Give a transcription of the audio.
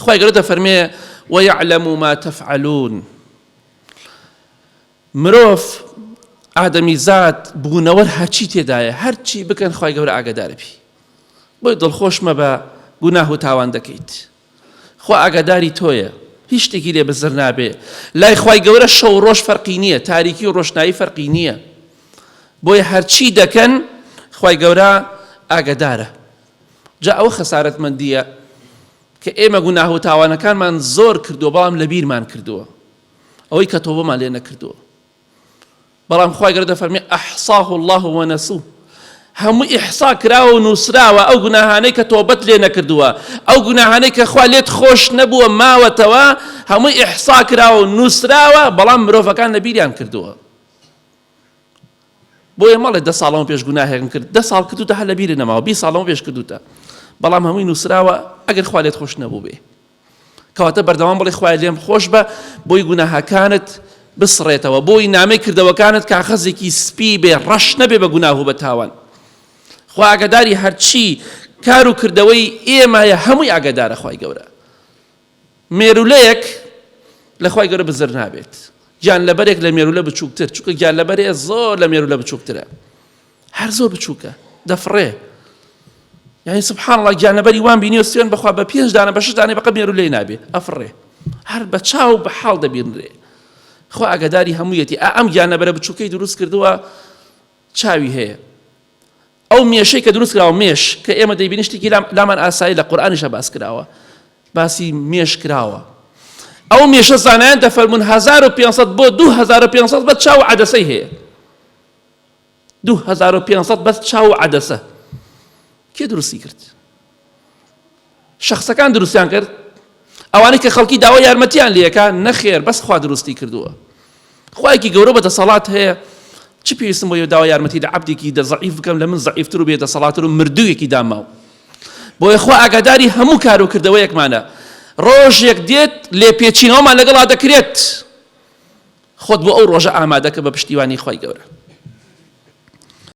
خوای گەورە دەفەرمێ ويعلم ما تفعلون. مرۆڤ ئادەمی زاد بوونەوە هەرچی تێدایە، هەرچی بکەن خوای گەورە ئاگادارە پێی. بۆی دڵخۆش مەبە گوناه و تاوان دەکەیت. خوا ئاگاداری تۆیە، هیچ شتێکی لێ بزر نابێ. لای خوای گەورە شەو ڕۆژ فەرقی نییە، تاریکی و ڕۆشنایی فەرقی نییە. بۆیە هەرچی دەکەن خوای گەورە ئاگادارە. جا ئەوە خەسارەتمەندیە کە ئێمە گوناه و تاوانەکانمان زۆر کردووە بەڵام لە بیرمان کردووە، ئەوەی کە تۆبەمان لێ نەکردووە. بەڵام خوای گەورە دەفەرمێ ئەحصاه الله وەنەسوه، هەموو ئیحسا کراوە و نووسراوە ئەو گوناهانەی کە تۆبەت لێ نەکردووە، ئەو گوناهانەی کە خوا لێت خۆش نەبووە ماوەتەوە، هەمووی ئیحسا کراوە و نووسراوە بەڵام مرۆڤەکان لە بیریان کردووە. بۆیە مەڵێ 10 ساڵەوە پێش گوناهێکم کرد، 10 ساڵ کردوتە هەر لە بیرە نەماوە، 20 ساڵەوە پێش کردوتە، بەڵام هەمووی نووسراوە ئەگەر خوا لێت خۆش نەبوو بێ. کەواتە بەردەوام بڵێ خوای لێم خۆش بە، بۆی گوناهەکانت بسڕێتەوە، بۆی نامەی کردەوەکانت کاغەزێکی سپی بێ، ڕەش نەبێ بە گوناه و بە تاوان. خوا ئاگاداری هەرچی کار و کردەوەی ئێمەیە، هەمووی ئاگادارە خوای گەورە. مێرولەیەک لە خوای گەورە بزر نابێت، گیانلەبەرێک لە مێرولە بچووکتر، چونکە گیانلەبەرێ زۆر لە مێرولە بچووکترە، هەر زۆر بچووکە، دەفڕێ. یعنی سبحان الله گیانلەبەری وان بینی سوێن بەخوا بە 5 دانە بە 6 دانە بەقە مێرولەی نابێ، ئەفڕێ، هەر بە چاو بە حاڵ دەبینرێ. خوا ئاگاداری هەموویەتی. ئەم گیانلەبەرە بچووکەی دروست کردووە چاوی هەیە. ئەو مێشەی کە دروست کراوە، مێش کە ئێمە دەیبینی شتێکی لامان ئاسایی لە قورئانیشە باس کراوە، باسی مێش کراوە. ئەو مێشە زانایان دەفەرمون 1500 بۆ 2500 بەس چاو عەدەسەی هەیە. 2500 بەس چاو عەدەسە. کێ دروستی کرد؟ شەخسەکان دروستیان کرد؟ ئەوانەی کە خەڵکی داوای یارمەتیان لێەکە؟ نەخێر، بەس خوا دروستی کردووە. خوایەکی گەورە بەدەسەڵات هەیە، چی پێویستم بۆ داوای یارمەتی لە عەبدێکی دەزەعیف بکەم لە من زەعیفتر و بێدەسەڵاتتر و مردوویەکی داماوە. بۆیە خوا ئاگاداری هەموو کار و کردەوەیەکمانە. ڕۆژێک دێت لێپێچینەوەمان لەگەڵا دەکرێت، خۆت بۆ ئەو ڕۆژە ئامادەکە بە پشتیوانی خوای گەورە.